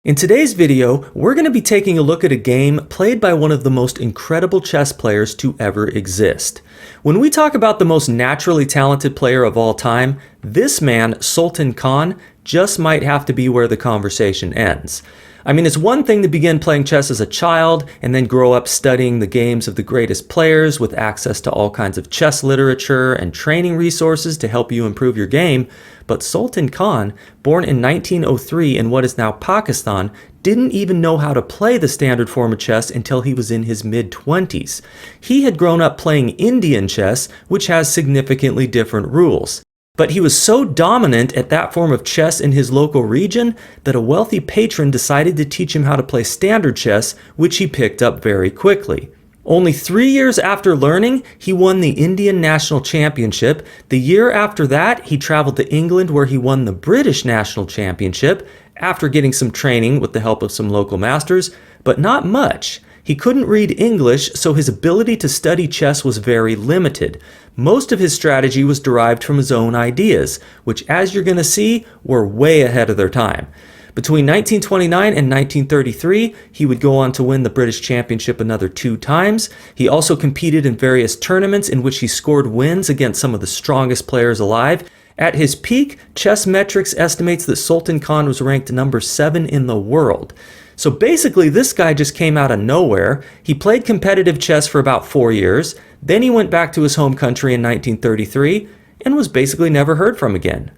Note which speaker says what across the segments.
Speaker 1: In today's video, we're going to be taking a look at a game played by one of the most incredible chess players to ever exist. When we talk about the most naturally talented player of all time, this man, Sultan Khan, just might have to be where the conversation ends. I mean, it's one thing to begin playing chess as a child and then grow up studying the games of the greatest players with access to all kinds of chess literature and training resources to help you improve your game. But Sultan Khan, born in 1903 in what is now Pakistan, didn't even know how to play the standard form of chess until he was in his mid-20s. He had grown up playing Indian chess, which has significantly different rules. But he was so dominant at that form of chess in his local region that a wealthy patron decided to teach him how to play standard chess, which he picked up very quickly. Only 3 years after learning, he won the Indian National Championship. The year after that, he traveled to England where he won the British National Championship after getting some training with the help of some local masters, but not much. He couldn't read English, so his ability to study chess was very limited. Most of his strategy was derived from his own ideas, which, as you're going to see, were way ahead of their time. Between 1929 and 1933, he would go on to win the British Championship another 2 times. He also competed in various tournaments in which he scored wins against some of the strongest players alive. At his peak, Chessmetrics estimates that Sultan Khan was ranked number 7 in the world. So basically, this guy just came out of nowhere. He played competitive chess for about 4 years. Then he went back to his home country in 1933 and was basically never heard from again.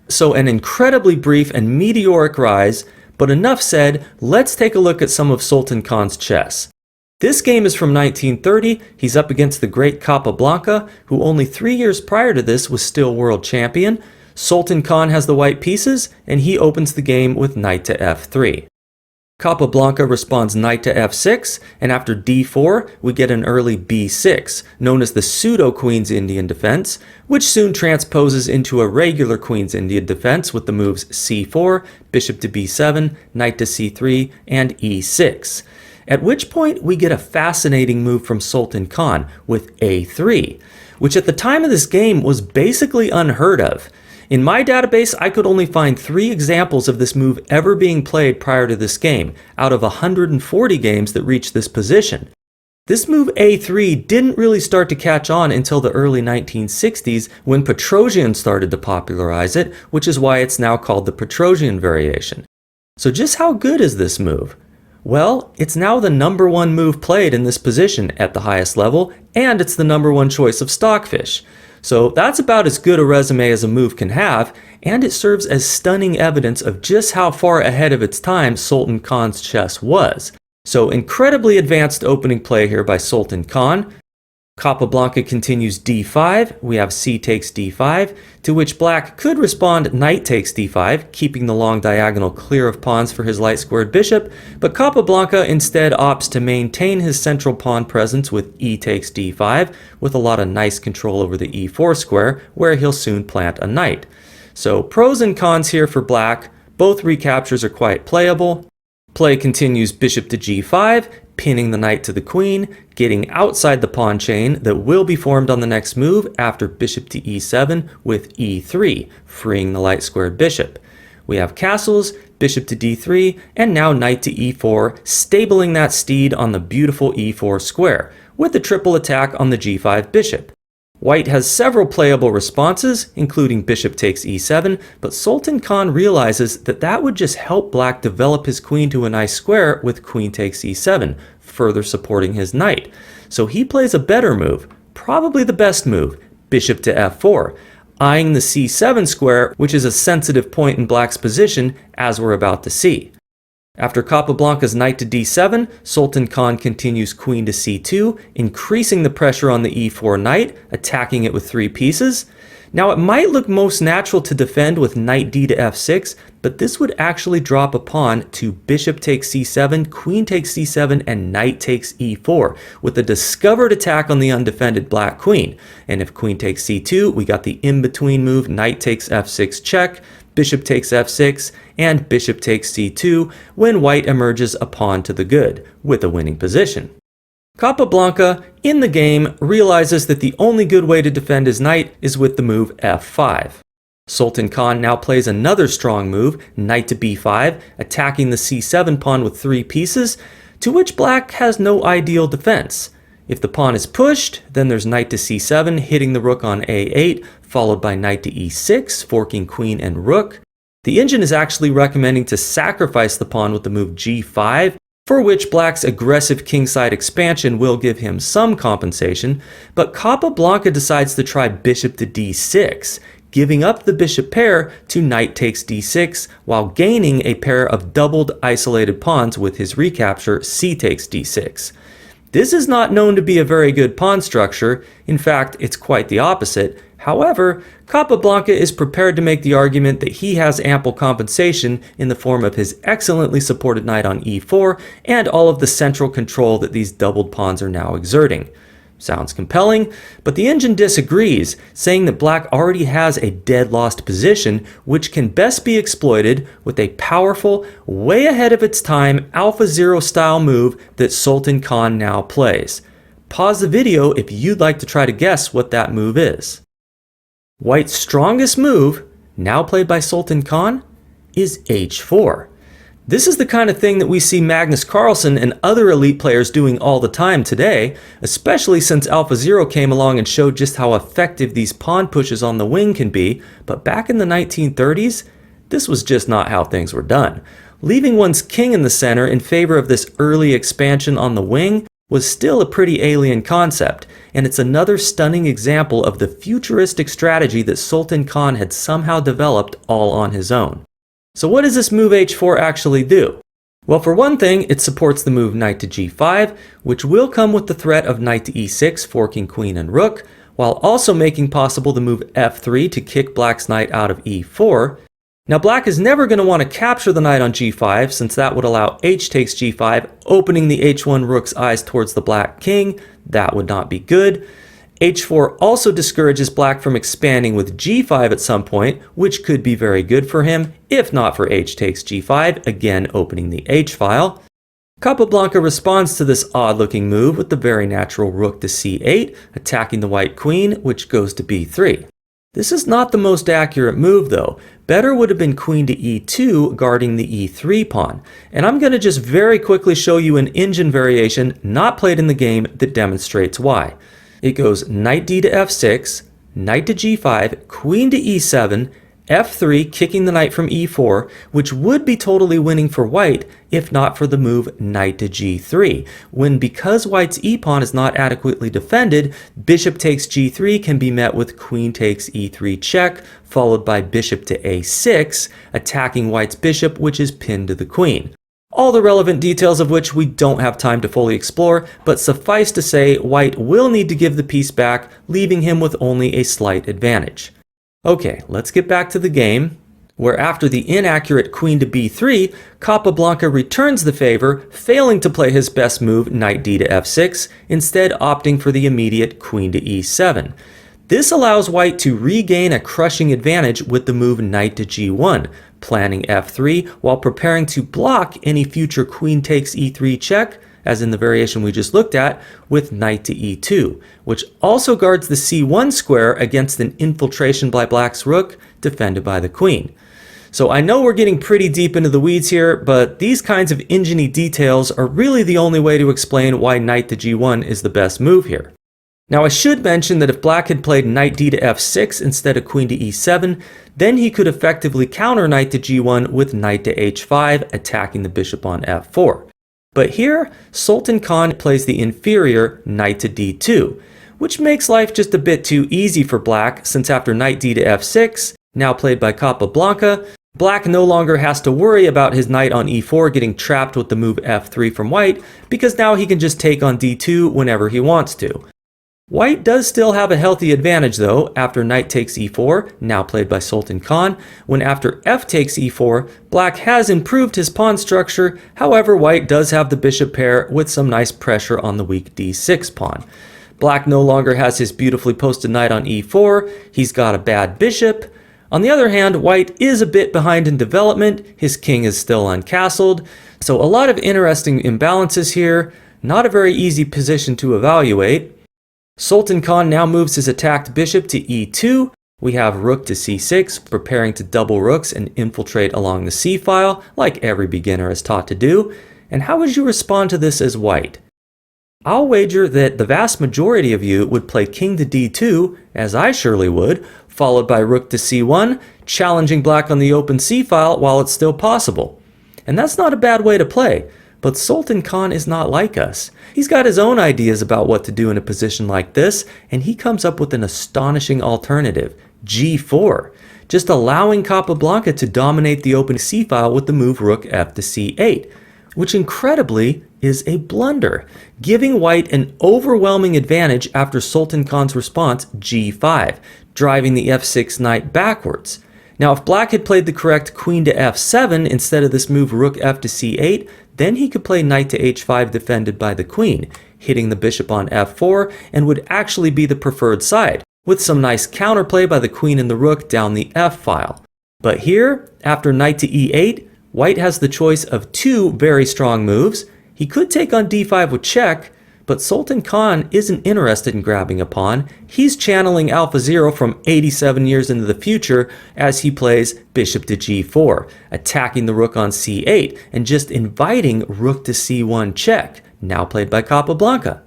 Speaker 1: So an incredibly brief and meteoric rise, but enough said, let's take a look at some of Sultan Khan's chess. This game is from 1930. He's up against the great Capablanca, who only 3 years prior to this was still world champion. Sultan Khan has the white pieces, and he opens the game with knight to f3. Capablanca responds knight to f6, and after d4, we get an early b6, known as the pseudo-Queen's Indian defense, which soon transposes into a regular Queen's Indian defense with the moves c4, bishop to b7, knight to c3, and e6. At which point, we get a fascinating move from Sultan Khan with a3, which at the time of this game was basically unheard of. In my database, I could only find 3 examples of this move ever being played prior to this game, out of 140 games that reached this position. This move a3 didn't really start to catch on until the early 1960s when Petrosian started to popularize it, which is why it's now called the Petrosian variation. So just how good is this move? Well, it's now the number 1 move played in this position at the highest level, and it's the number 1 choice of Stockfish. So that's about as good a resume as a move can have, and it serves as stunning evidence of just how far ahead of its time Sultan Khan's chess was. So incredibly advanced opening play here by Sultan Khan. Capablanca continues d5, we have c takes d5, to which black could respond knight takes d5, keeping the long diagonal clear of pawns for his light squared bishop, but Capablanca instead opts to maintain his central pawn presence with e takes d5, with a lot of nice control over the e4 square, where he'll soon plant a knight. So pros and cons here for black. Both recaptures are quite playable. Play continues bishop to g5, pinning the knight to the queen, getting outside the pawn chain that will be formed on the next move after bishop to e7 with e3, freeing the light squared bishop. We have castles, bishop to d3, and now knight to e4, stabling that steed on the beautiful e4 square, with a triple attack on the g5 bishop. White has several playable responses, including bishop takes e7, but Sultan Khan realizes that that would just help black develop his queen to a nice square with queen takes e7, further supporting his knight. So he plays a better move, probably the best move, bishop to f4, eyeing the c7 square, which is a sensitive point in black's position, as we're about to see. After Capablanca's knight to d7, Sultan Khan continues queen to c2, increasing the pressure on the e4 knight, attacking it with 3 pieces. Now it might look most natural to defend with knight d to f6, but this would actually drop a pawn to bishop takes c7, queen takes c7, and knight takes e4, with a discovered attack on the undefended black queen. And if queen takes c2, we got the in-between move knight takes f6 check, bishop takes f6, and bishop takes c2 when white emerges a pawn to the good, with a winning position. Capablanca, in the game, realizes that the only good way to defend his knight is with the move f5. Sultan Khan now plays another strong move, knight to b5, attacking the c7 pawn with 3 pieces, to which black has no ideal defense. If the pawn is pushed, then there's knight to c7, hitting the rook on a8, followed by knight to e6, forking queen and rook. The engine is actually recommending to sacrifice the pawn with the move g5, for which black's aggressive kingside expansion will give him some compensation, but Capablanca decides to try bishop to d6, giving up the bishop pair to knight takes d6, while gaining a pair of doubled isolated pawns with his recapture c takes d6. This is not known to be a very good pawn structure. In fact, it's quite the opposite. However, Capablanca is prepared to make the argument that he has ample compensation in the form of his excellently supported knight on e4 and all of the central control that these doubled pawns are now exerting. Sounds compelling, but the engine disagrees, saying that black already has a dead lost position which can best be exploited with a powerful, way ahead of its time AlphaZero style move that Sultan Khan now plays. Pause the video if you'd like to try to guess what that move is. White's strongest move, now played by Sultan Khan, is h4. This is the kind of thing that we see Magnus Carlsen and other elite players doing all the time today, especially since AlphaZero came along and showed just how effective these pawn pushes on the wing can be, but back in the 1930s, this was just not how things were done. Leaving one's king in the center in favor of this early expansion on the wing was still a pretty alien concept, and it's another stunning example of the futuristic strategy that Sultan Khan had somehow developed all on his own. So what does this move h4 actually do? Well, for one thing, it supports the move knight to g5, which will come with the threat of knight to e6, forking queen and rook, while also making possible the move f3 to kick black's knight out of e4. Now, black is never going to want to capture the knight on g5, since that would allow h takes g5, opening the h1 rook's eyes towards the black king. That would not be good. h4 also discourages black from expanding with g5 at some point, which could be very good for him, if not for h takes g5, again opening the h-file. Capablanca responds to this odd-looking move with the very natural rook to c8, attacking the white queen, which goes to b3. This is not the most accurate move though. Better would have been queen to e2, guarding the e3 pawn. And I'm going to just very quickly show you an engine variation not played in the game that demonstrates why. It goes knight d to f6, knight to g5, queen to e7, f3 kicking the knight from e4, which would be totally winning for white if not for the move knight to g3, when because white's e-pawn is not adequately defended, bishop takes g3 can be met with queen takes e3 check, followed by bishop to a6, attacking white's bishop, which is pinned to the queen. All the relevant details of which we don't have time to fully explore, but suffice to say, white will need to give the piece back, leaving him with only a slight advantage. Okay, let's get back to the game, where after the inaccurate queen to b3, Capablanca returns the favor, failing to play his best move knight d to f6, instead opting for the immediate queen to e7. This allows white to regain a crushing advantage with the move knight to g1, planning f3 while preparing to block any future queen takes e3 check, as in the variation we just looked at, with knight to e2, which also guards the c1 square against an infiltration by black's rook defended by the queen. So I know we're getting pretty deep into the weeds here, but these kinds of engine-y details are really the only way to explain why knight to g1 is the best move here. Now I should mention that if black had played knight d to f6 instead of queen to e7, then he could effectively counter knight to g1 with knight to h5, attacking the bishop on f4. But here, Sultan Khan plays the inferior knight to d2, which makes life just a bit too easy for black, since after knight d to f6, now played by Capablanca, black no longer has to worry about his knight on e4 getting trapped with the move f3 from white, because now he can just take on d2 whenever he wants to. White does still have a healthy advantage though, after knight takes e4, now played by Sultan Khan, when after f takes e4, black has improved his pawn structure, however white does have the bishop pair with some nice pressure on the weak d6 pawn. Black no longer has his beautifully posted knight on e4, he's got a bad bishop. On the other hand, white is a bit behind in development, his king is still uncastled, so a lot of interesting imbalances here, not a very easy position to evaluate. Sultan Khan now moves his attacked bishop to e2, We have rook to c6, preparing to double rooks and infiltrate along the c-file, like every beginner is taught to do. And how would you respond to this as white? I'll wager that the vast majority of you would play king to d2, as I surely would, followed by rook to c1, challenging black on the open c-file while it's still possible. And that's not a bad way to play, but Sultan Khan is not like us. He's got his own ideas about what to do in a position like this, and he comes up with an astonishing alternative, g4, just allowing Capablanca to dominate the open c-file with the move rook f to c8, which incredibly is a blunder, giving white an overwhelming advantage after Sultan Khan's response g5, driving the f6 knight backwards. Now, if black had played the correct queen to f7 instead of this move rook f to c8, then he could play knight to h5 defended by the queen, hitting the bishop on f4, and would actually be the preferred side, with some nice counterplay by the queen and the rook down the f-file. But here, after knight to e8, white has the choice of two very strong moves. He could take on d5 with check, but Sultan Khan isn't interested in grabbing a pawn. He's channeling AlphaZero from 87 years into the future as he plays bishop to g4, attacking the rook on c8, and just inviting rook to c1 check, now played by Capablanca.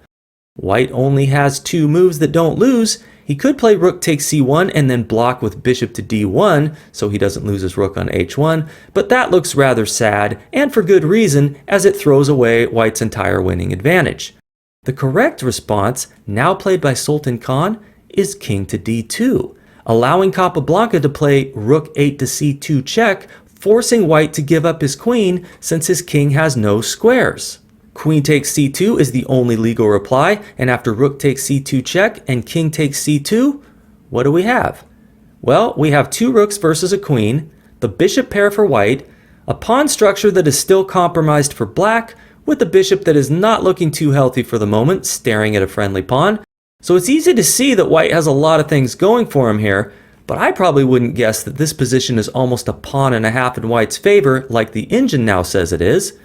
Speaker 1: White only has two moves that don't lose. He could play rook takes c1 and then block with bishop to d1 so he doesn't lose his rook on h1, but that looks rather sad, and for good reason, as it throws away white's entire winning advantage. The correct response, now played by Sultan Khan, is king to d2, allowing Capablanca to play rook 8 to c2 check, forcing white to give up his queen since his king has no squares. Queen takes c2 is the only legal reply, and after rook takes c2 check and king takes c2, what do we have? Well, we have two rooks versus a queen, the bishop pair for white, a pawn structure that is still compromised for black, with a bishop that is not looking too healthy for the moment, staring at a friendly pawn. So it's easy to see that white has a lot of things going for him here, but I probably wouldn't guess that this position is almost a pawn and a half in white's favor, like the engine now says it is.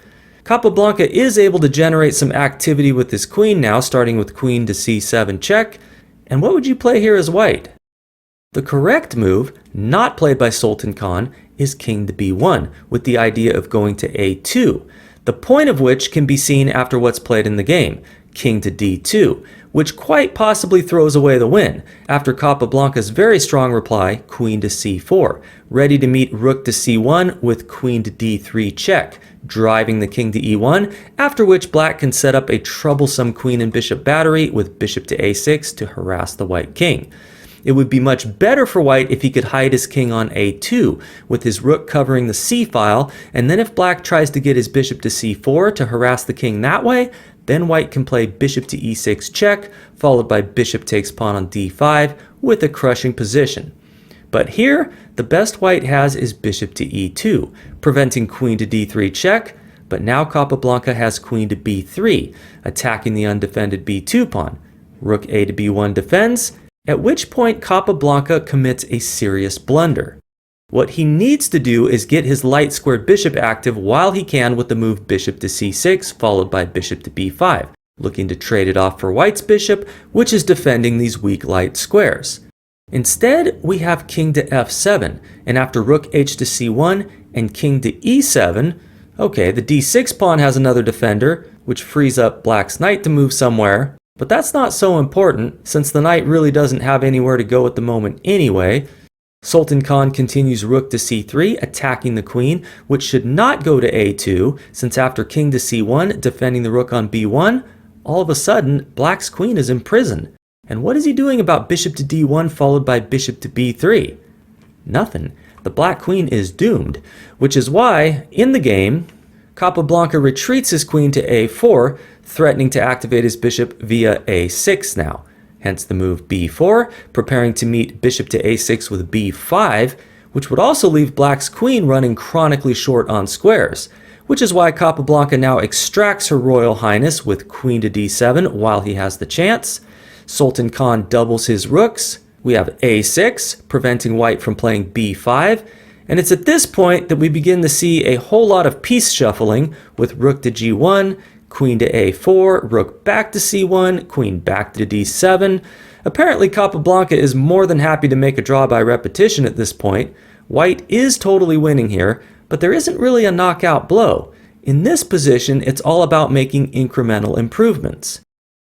Speaker 1: Capablanca is able to generate some activity with his queen now, starting with queen to c7 check. And what would you play here as white? The correct move, not played by Sultan Khan, is king to b1, with the idea of going to a2, the point of which can be seen after what's played in the game, king to d2, which quite possibly throws away the win, after Capablanca's very strong reply, queen to c4, ready to meet rook to c1 with queen to d3 check, driving the king to e1, after which black can set up a troublesome queen and bishop battery with bishop to a6 to harass the white king. It would be much better for white if he could hide his king on a2, with his rook covering the c-file, and then if black tries to get his bishop to c4 to harass the king that way, then white can play bishop to e6 check, followed by bishop takes pawn on d5 with a crushing position. But here, the best white has is bishop to e2, preventing queen to d3 check, but now Capablanca has queen to b3, attacking the undefended b2 pawn. Rook a to b1 defends, at which point Capablanca commits a serious blunder. What he needs to do is get his light squared bishop active while he can with the move bishop to c6 followed by bishop to b5, looking to trade it off for white's bishop, which is defending these weak light squares. Instead, we have king to f7, and after rook h to c1 and king to e7, okay, the d6 pawn has another defender, which frees up black's knight to move somewhere, but that's not so important since the knight really doesn't have anywhere to go at the moment anyway. Sultan Khan continues rook to c3, attacking the queen, which should not go to a2, since after king to c1, defending the rook on b1, all of a sudden, black's queen is imprisoned. And what is he doing about bishop to d1 followed by bishop to b3? Nothing. The black queen is doomed, which is why, in the game, Capablanca retreats his queen to a4, threatening to activate his bishop via a6 now. Hence the move b4, preparing to meet bishop to a6 with b5, which would also leave black's queen running chronically short on squares, which is why Capablanca now extracts her royal highness with queen to d7 while he has the chance. Sultan Khan doubles his rooks. We have a6, preventing white from playing b5, and it's at this point that we begin to see a whole lot of piece shuffling with rook to g1, queen to a4, rook back to c1, queen back to d7. Apparently Capablanca is more than happy to make a draw by repetition at this point. White is totally winning here, but there isn't really a knockout blow. In this position, it's all about making incremental improvements.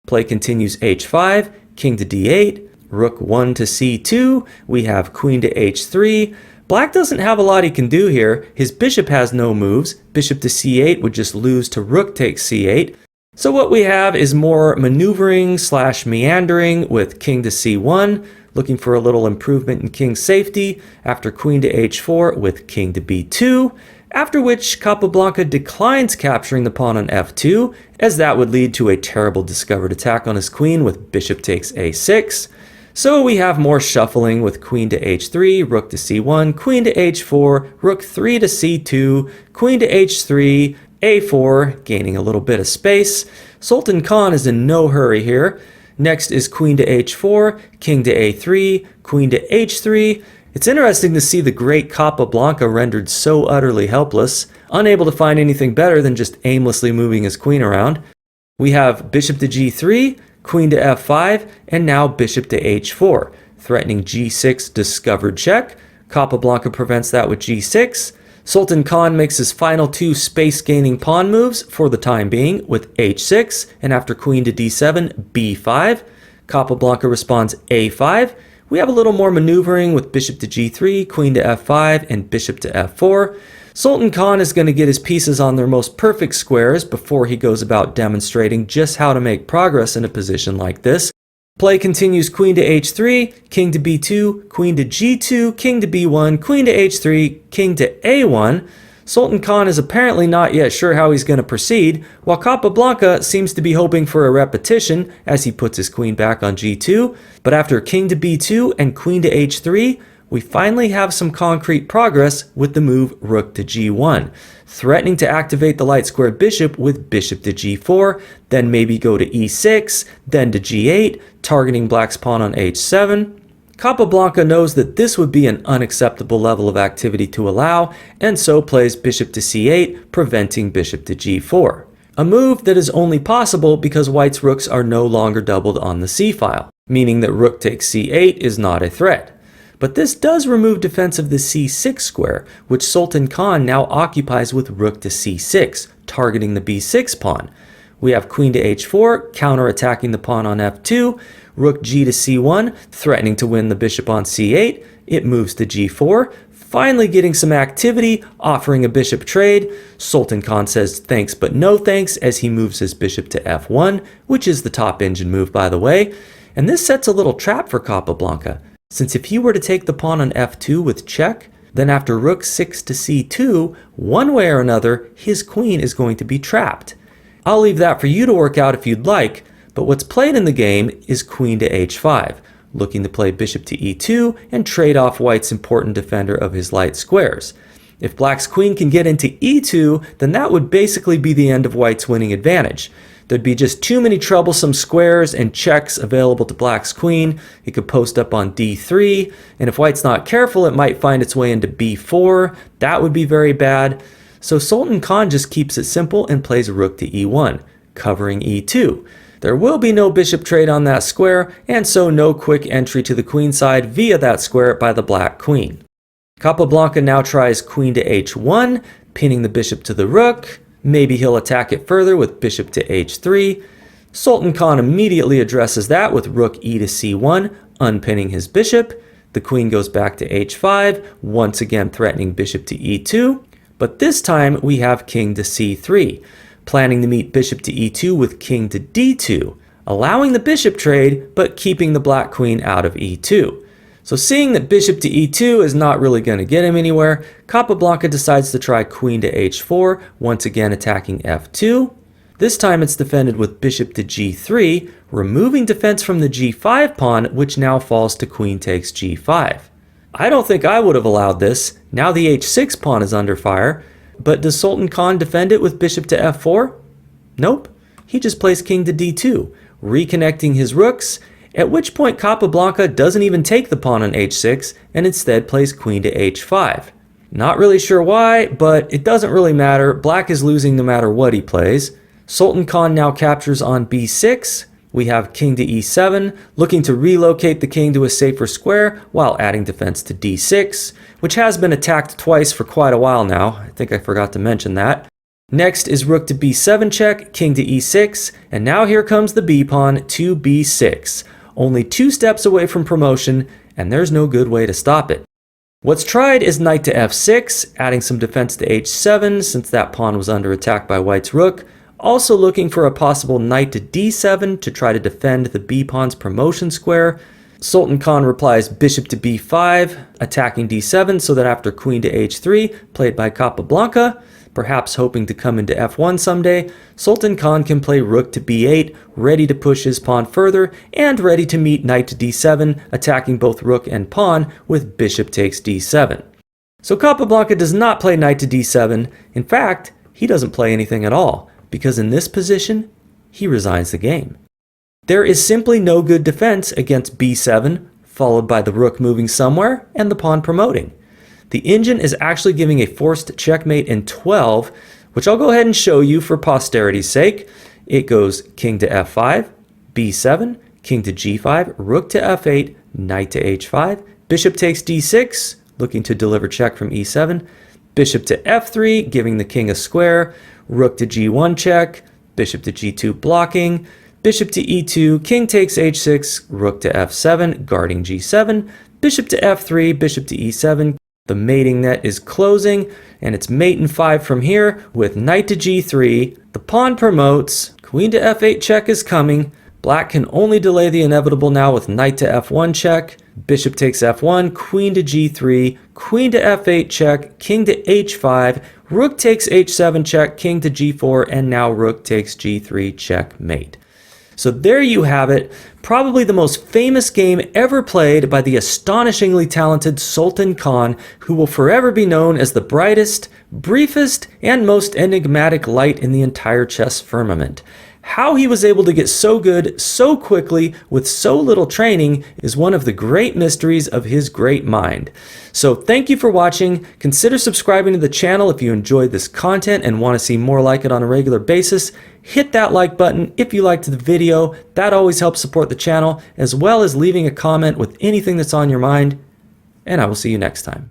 Speaker 1: Play continues h5, king to d8, rook 1 to c2, we have queen to h3. Black doesn't have a lot he can do here. His bishop has no moves. Bishop to c8 would just lose to rook takes c8. So what we have is more maneuvering / meandering with king to c1, looking for a little improvement in king safety, after queen to h4 with king to b2, after which Capablanca declines capturing the pawn on f2, as that would lead to a terrible discovered attack on his queen with bishop takes a6. So we have more shuffling with queen to h3, rook to c1, queen to h4, rook 3 to c2, queen to h3, a4, gaining a little bit of space. Sultan Khan is in no hurry here. Next is queen to h4, king to a3, queen to h3. It's interesting to see the great Capablanca rendered so utterly helpless, unable to find anything better than just aimlessly moving his queen around. We have bishop to g3, queen to f5, and now bishop to h4, threatening g6 discovered check. Capablanca prevents that with g6. Sultan Khan makes his final two space-gaining pawn moves for the time being with h6, and after queen to d7, b5. Capablanca responds a5. We have a little more maneuvering with bishop to g3, queen to f5, and bishop to f4. Sultan Khan is going to get his pieces on their most perfect squares before he goes about demonstrating just how to make progress in a position like this. Play continues queen to h3, king to b2, queen to g2, king to b1, queen to h3, king to a1. Sultan Khan is apparently not yet sure how he's going to proceed, while Capablanca seems to be hoping for a repetition as he puts his queen back on g2. But after king to b2 and queen to h3, we finally have some concrete progress with the move rook to g1, threatening to activate the light square bishop with bishop to g4, then maybe go to e6, then to g8, targeting black's pawn on h7. Capablanca knows that this would be an unacceptable level of activity to allow, and so plays bishop to c8, preventing bishop to g4. A move that is only possible because white's rooks are no longer doubled on the c-file, meaning that rook takes c8 is not a threat. But this does remove defense of the c6 square, which Sultan Khan now occupies with rook to c6, targeting the b6 pawn. We have queen to h4, counterattacking the pawn on f2, rook g to c1, threatening to win the bishop on c8. It moves to g4, finally getting some activity, offering a bishop trade. Sultan Khan says thanks but no thanks as he moves his bishop to f1, which is the top engine move by the way. And this sets a little trap for Capablanca, since if he were to take the pawn on f2 with check, then after rook 6 to c2, one way or another, his queen is going to be trapped. I'll leave that for you to work out if you'd like, but what's played in the game is queen to h5, looking to play bishop to e2 and trade off white's important defender of his light squares. If black's queen can get into e2, then that would basically be the end of white's winning advantage. There'd be just too many troublesome squares and checks available to black's queen. It could post up on d3, and if white's not careful, it might find its way into b4. That would be very bad. So Sultan Khan just keeps it simple and plays rook to e1, covering e2. There will be no bishop trade on that square, and so no quick entry to the queen side via that square by the black queen. Capablanca now tries queen to h1, pinning the bishop to the rook. Maybe he'll attack it further with bishop to h3. Sultan Khan immediately addresses that with rook e to c1, unpinning his bishop. The queen goes back to h5, once again threatening bishop to e2. But this time we have king to c3, planning to meet bishop to e2 with king to d2, allowing the bishop trade but keeping the black queen out of e2. So seeing that bishop to e2 is not really going to get him anywhere, Capablanca decides to try queen to h4, once again attacking f2. This time it's defended with bishop to g3, removing defense from the g5 pawn, which now falls to queen takes g5. I don't think I would have allowed this. Now the h6 pawn is under fire, but does Sultan Khan defend it with bishop to f4? Nope. He just plays king to d2, reconnecting his rooks, at which point Capablanca doesn't even take the pawn on h6 and instead plays queen to h5. Not really sure why, but it doesn't really matter. Black is losing no matter what he plays. Sultan Khan now captures on b6. We have king to e7, looking to relocate the king to a safer square while adding defense to d6, which has been attacked twice for quite a while now. I think I forgot to mention that. Next is rook to b7 check, king to e6, and now here comes the b-pawn to b6. Only 2 steps away from promotion, and there's no good way to stop it. What's tried is knight to f6, adding some defense to h7 since that pawn was under attack by white's rook. Also looking for a possible knight to d7 to try to defend the b-pawn's promotion square. Sultan Khan replies bishop to b5, attacking d7 so that after queen to h3, played by Capablanca, perhaps hoping to come into f1 someday, Sultan Khan can play rook to b8, ready to push his pawn further, and ready to meet knight to d7, attacking both rook and pawn with bishop takes d7. So Capablanca does not play knight to d7. In fact, he doesn't play anything at all, because in this position, he resigns the game. There is simply no good defense against b7, followed by the rook moving somewhere and the pawn promoting. The engine is actually giving a forced checkmate in 12, which I'll go ahead and show you for posterity's sake. It goes king to f5, b7, king to g5, rook to f8, knight to h5, bishop takes d6, looking to deliver check from e7, bishop to f3, giving the king a square, rook to g1 check, bishop to g2 blocking, bishop to e2, king takes h6, rook to f7, guarding g7, bishop to f3, bishop to e7. The mating net is closing, and it's mate in 5 from here with knight to g3. The pawn promotes, queen to f8 check is coming. Black can only delay the inevitable now with knight to f1 check, bishop takes f1, queen to g3, queen to f8 check, king to h5, rook takes h7 check, king to g4, and now rook takes g3 checkmate. So there you have it, probably the most famous game ever played by the astonishingly talented Sultan Khan, who will forever be known as the brightest, briefest, and most enigmatic light in the entire chess firmament. How he was able to get so good so quickly with so little training is one of the great mysteries of his great mind. So thank you for watching. Consider subscribing to the channel if you enjoyed this content and want to see more like it on a regular basis. Hit that like button if you liked the video. That always helps support the channel, as well as leaving a comment with anything that's on your mind. And I will see you next time.